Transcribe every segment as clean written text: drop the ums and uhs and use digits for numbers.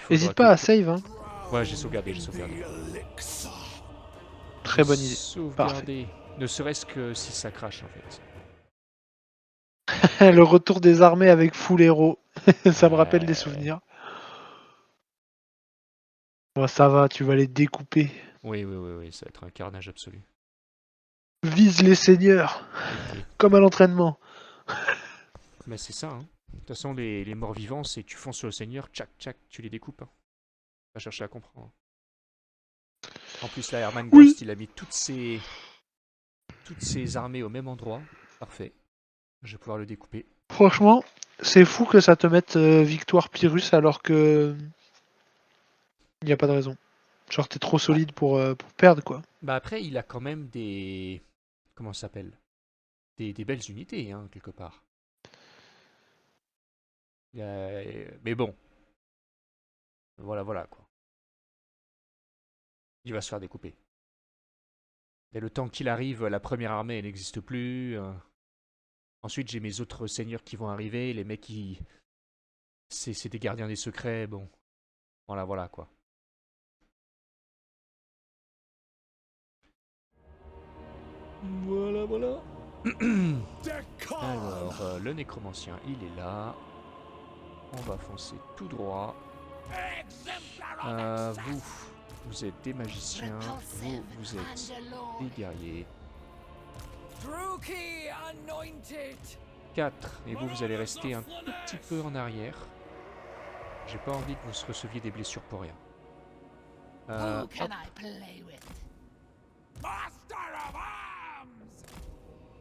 faudra Hésite pas à que... save, hein. Ouais, j'ai sauvegardé, j'ai sauvegardé. Très bonne idée. Sauvegarder. Ne serait-ce que si ça crache en fait. Le retour des armées avec full héros. Ça me rappelle des Ouais. souvenirs. Bon, ça va, tu vas les découper. Oui, oui, oui, oui, ça va être un carnage absolu. Vise les seigneurs, Ok. comme à l'entraînement. Mais c'est ça, hein. De toute façon, les morts vivants, c'est tu fonces sur le seigneur, tchac, tchac, tu les découpes. Hein. Pas chercher à comprendre. En plus, là, Hermann Oui. Ghost, il a mis toutes ses armées au même endroit. Parfait. Je vais pouvoir le découper. Franchement, c'est fou que ça te mette victoire Pyrrhus alors que il y a pas de raison. Genre t'es trop Bah, solide pour perdre quoi. bah après, il a quand même des... Comment ça s'appelle des belles unités, hein, quelque part. Mais bon, voilà, voilà, quoi. Il va se faire découper. Et le temps qu'il arrive, la première armée, elle n'existe plus. Ensuite, j'ai mes autres seigneurs qui vont arriver. Les mecs qui... C'est des gardiens des secrets, bon. Voilà, voilà, quoi. Voilà, voilà. Alors, le nécromancien, il est là. On va foncer tout droit. Vous êtes des magiciens. Vous êtes des guerriers. 4. Et vous allez rester un tout petit peu en arrière. J'ai pas envie que vous receviez des blessures pour rien. Hop.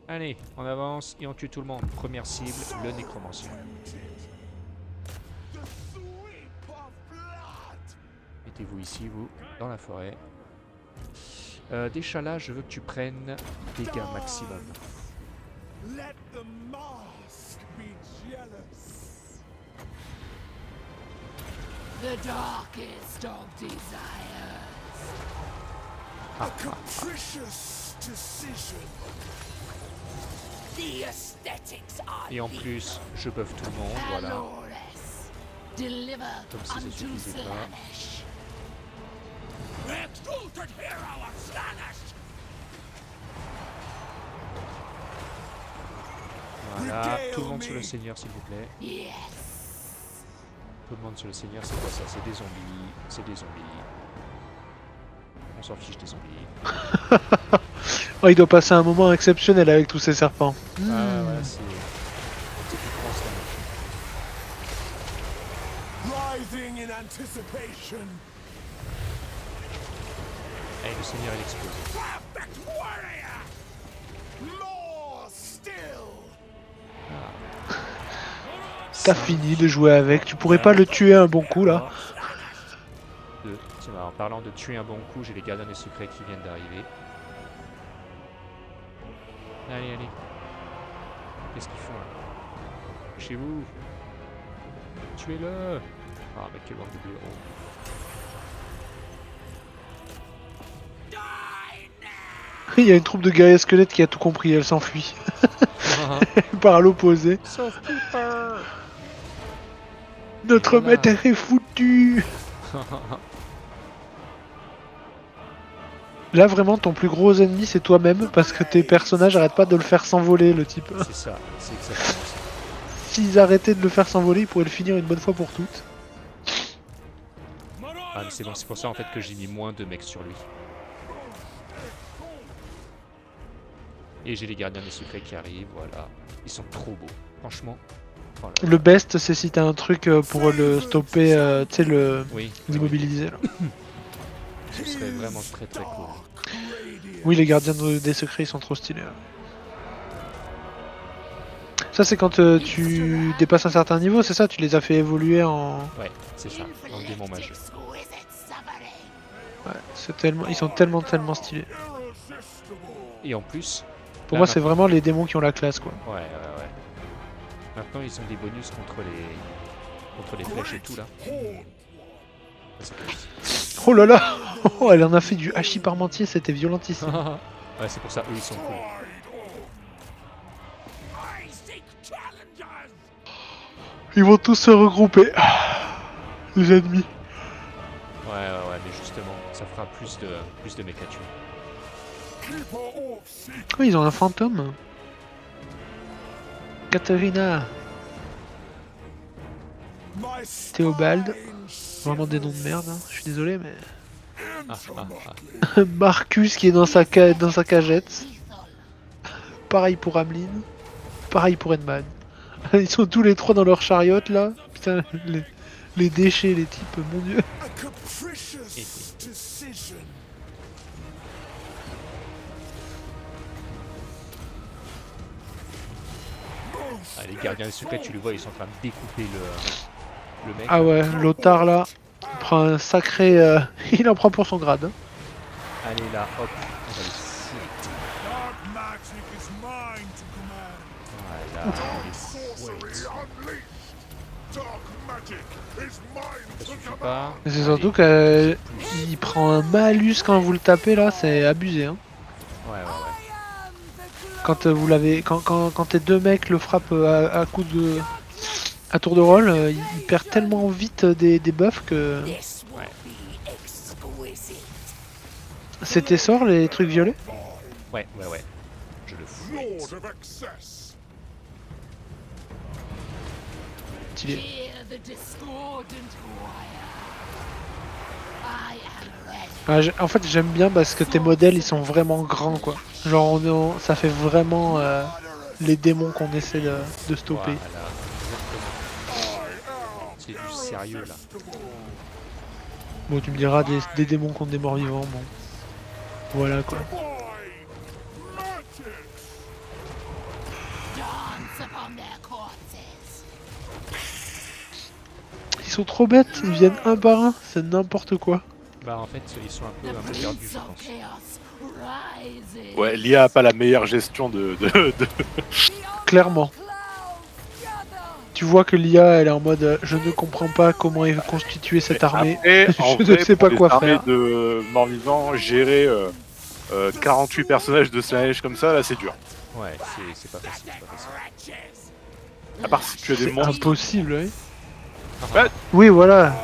Allez, on avance et on tue tout le monde. Première cible, le nécromancien. Mettez-vous ici, vous, dans la forêt. Des chats là, je veux que tu prennes dégâts maximum. The darkest of desires. Ah, The aesthetics are et en plus, je buff tout le monde, voilà. Valores. Deliver Comme si ça unto suffisait pas. Slaanesh. The exalted hero of Slaanesh. Voilà, tout le monde sur le seigneur, s'il vous plaît. Yes. Tout le monde sur le seigneur, c'est quoi ça? C'est des zombies. C'est des zombies. On s'en fiche des zombies. Oh, il doit passer un moment exceptionnel avec tous ces serpents. Ah ouais, ouais, c'est tout France là. Writhing in anticipation. Allez, le seigneur, il explose. Perfect warrior. More still. T'as fini de jouer avec. Tu pourrais pas le tuer un bon coup là. Tiens, en parlant de tuer un bon coup, j'ai les gardiens des secrets qui viennent d'arriver. Allez, allez. Qu'est-ce qu'ils font là? Chez vous. Tuez-le. Ah, mais quel manque de blaireau. Il y a une troupe de guerriers squelettes qui a tout compris, elle s'enfuit. Par l'opposé. Sauf Keeper. Notre voilà. maître est foutu. Là vraiment ton plus gros ennemi c'est toi-même parce que tes personnages arrêtent pas de le faire s'envoler le type. C'est ça, c'est exactement ça. S'ils arrêtaient de le faire s'envoler, ils pourraient le finir une bonne fois pour toutes. Ah mais c'est bon, c'est pour ça en fait que j'ai mis moins de mecs sur lui. Et j'ai les gardiens des secrets qui arrivent, voilà. Ils sont trop beaux, franchement. Oh là là. Le best c'est si t'as un truc pour le stopper, tu sais le Oui, l'immobiliser là. ce serait vraiment très très cool. Oui les gardiens des secrets ils sont trop stylés. Là. Ça c'est quand tu dépasses un certain niveau, c'est ça? Tu les as fait évoluer en... Ouais, c'est ça, en démon majeur. Ouais, c'est tellement... ils sont tellement stylés. Et en plus... Pour là, moi c'est vraiment les démons qui ont la classe quoi. Ouais, ouais, ouais. Maintenant ils ont des bonus contre les flèches et tout là. Ça, c'est cool. Oh là là. Oh, elle en a fait du hachis parmentier, c'était violentissime. Ouais, c'est pour ça, eux ils sont cool. Ils vont tous se regrouper. Les ennemis. Ouais, mais justement, ça fera plus de mecs à tuer. Keeper of secrets. Oh, ils ont un fantôme. Katarina. My Théobald. spine Vraiment des noms de merde, hein. Je suis désolé, mais... Ah. Marcus qui est dans sa cagette. Pareil pour Hamlin. Pareil pour Edman. Ils sont tous les trois dans leur chariote là. Putain, les déchets, les types, mon dieu. A capricious decision. Ah, les gardiens secrets, tu les vois, ils sont en train de découper le mec. Ah ouais, Lothar là, il prend un sacré... il en prend pour son grade. Hein. Allez là, hop, on va les foutre. Dark magic is mine to command. Voilà, on les Sorcery fouette. unleashed. Dark magic is mine Ça to suffit command. pas. Mais c'est Allez, surtout qu'il prend un malus quand vous le tapez là, c'est abusé. Hein. Ouais. Quand vous l'avez, quand tes deux mecs le frappent à coup de, à tour de rôle, il perd tellement vite des buffs que This will be exquisite. c'est tes sorts les trucs violets. Ouais. Je le fouette. Lord of excess. Stylé. Hear the discordant choir. I am ready. En fait j'aime bien parce que tes modèles ils sont vraiment grands quoi. Genre ça fait vraiment les démons qu'on essaie de stopper. Voilà, exactement. C'est du sérieux là. Bon tu me diras des démons contre des morts vivants, bon. Voilà quoi. Divine magic. Dance upon their corpses. Ils sont trop bêtes, ils viennent un par un, c'est n'importe quoi. Bah en fait, ils sont un The peu perdus, prince je of pense. chaos rises. Ouais, l'IA a pas la meilleure gestion de... Clairement. Tu vois que l'IA elle est en mode je ne comprends pas comment est constituée cette armée. Après, en Je vrai, ne sais pour pas les quoi armées faire. de morts-vivants, gérer 48 personnages de Slanesh comme ça, là c'est dur. Ouais, c'est pas facile, c'est pas facile. À part si tu as des C'est monstres. impossible, oui. Ouais. Oui, voilà.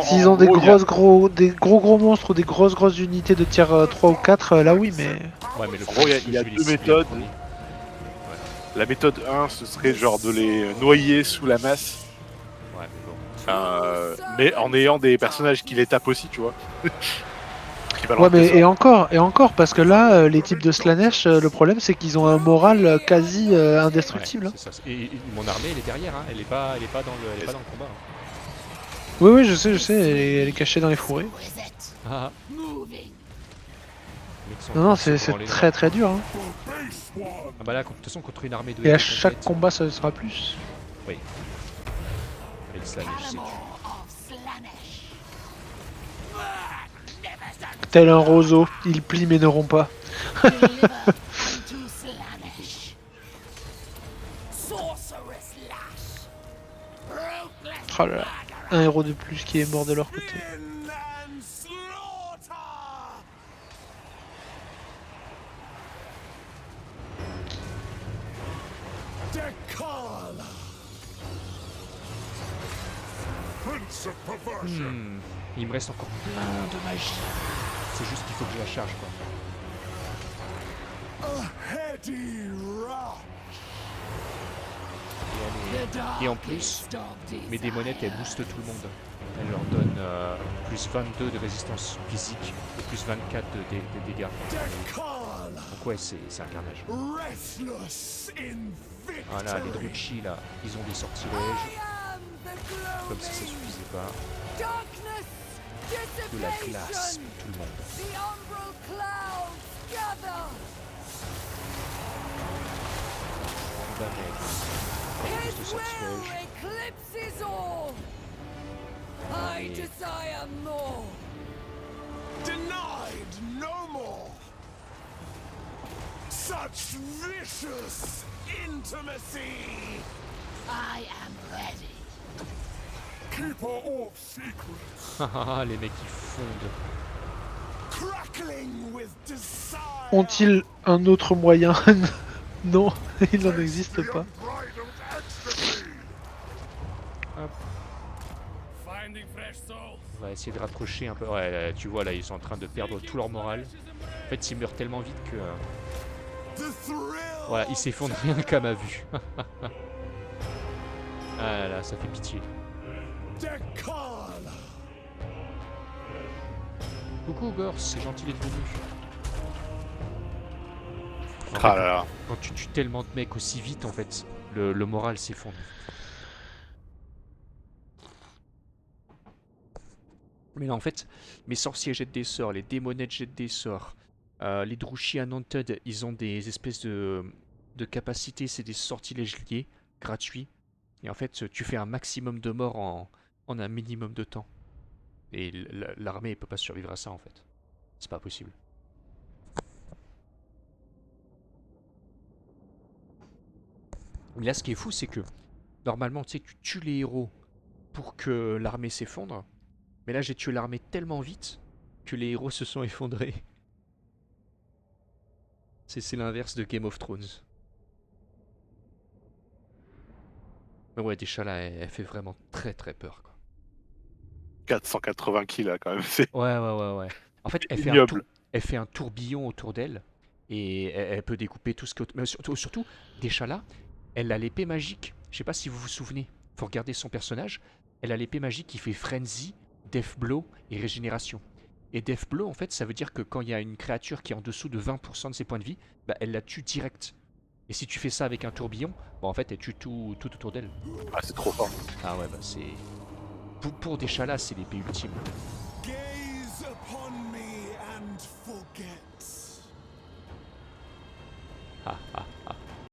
S'ils ont des gros, il y a- gros monstres ou des grosses unités de tier 3 ou 4, là oui, mais... Ouais, mais le En gros, il y a- problème, c'est il y a que je vais deux les cibler en méthodes. premier. La méthode 1, ce serait genre de les noyer sous la masse, Ouais, mais bon. mais en ayant des personnages qui les tapent aussi, tu vois. Qui balancent Ouais, mais des sorts. et encore, parce que là, les types de Slanesh, le problème c'est qu'ils ont un moral quasi Ouais, indestructible. Hein. c'est ça. Et mon armée, elle est derrière, hein. Elle est pas dans le combat. Hein. Oui, oui, je sais, elle est cachée dans les fourrés. Exquisite. Ah, Moving. les mecs sont Non, en non, train de se c'est branler très dans- très dur. Hein. Ah bah là, de toute façon, contre une armée de... Et à de chaque complète, combat, ça sera plus. avec le Slanesh, c'est Animal dur. of Slanesh. Magnificent. Tel un roseau, il plie mais ne rompt pas. Deliver unto Slanesh. Sorceress lash. Ruthless Oh là là. Un héros de plus qui est mort de leur côté. Sin and slaughter. Dekala. Prince of perversion. Il me reste encore plein de magie. C'est juste qu'il faut que je la charge, quoi. A heady rush. Et en plus, mes démonettes, elles boostent tout le monde. Elles leur donnent plus 22 de résistance physique et plus 24 de dégâts. Dekala. Donc ouais, c'est un carnage. Restless in victory. Voilà, les Druchis, là, ils ont des sortilèges. Comme si ça suffisait pas. De la classe pour tout le monde. On va mettre encore plus de sortilèges. Denied no more. Such vicious intimacy. I am ready. Keeper of secrets. Haha, les mecs qui fondent. Crackling with desire. Ont-ils un autre moyen? Non, il n'en existe pas. Unbridled ecstasy. finding fresh souls. On va essayer de rapprocher un peu. Ouais, là, tu vois, là, ils sont en train de perdre tout leur morale. En fait, ils meurent tellement vite que... The thrill. Voilà, ils s'effondrent rien qu'à ma vue. Ah là là, ça fait pitié. Dekal. Coucou Gors, c'est gentil d'être venu. En Ah fait, là là. quand tu tues tellement de mecs aussi vite, en fait, le moral s'effondre. Mais là, en fait, mes sorciers jettent des sorts, les démonettes jettent des sorts, les Druchii Unhaunted, ils ont des espèces de capacités, c'est des sortilèges liés, gratuits. Et en fait, tu fais un maximum de morts en un minimum de temps. Et l'armée ne peut pas survivre à ça, en fait. C'est pas possible. Mais là, ce qui est fou, c'est que normalement, tu sais, tu tues les héros pour que l'armée s'effondre. Mais là, j'ai tué l'armée tellement vite que les héros se sont effondrés. C'est l'inverse de Game of Thrones. Mais ouais, Deshala, elle fait vraiment très très peur, quoi. 480 kills là quand même, c'est Ouais. En fait, ignoble. elle fait un tourbillon autour d'elle et elle peut découper tout ce que. Mais surtout, Deshala, elle a l'épée magique. Je sais pas si vous vous souvenez. Faut regarder son personnage. Elle a l'épée magique qui fait Frenzy, Death Blow et Régénération. Et Death Blow, en fait, ça veut dire que quand il y a une créature qui est en dessous de 20% de ses points de vie, bah, elle la tue direct. Et si tu fais ça avec un tourbillon, bah, en fait, elle tue tout autour d'elle. Ah, c'est trop fort. Ah ouais, bah c'est. Pour Deshala, c'est l'épée ultime. Gaze upon me and forget. Ah ah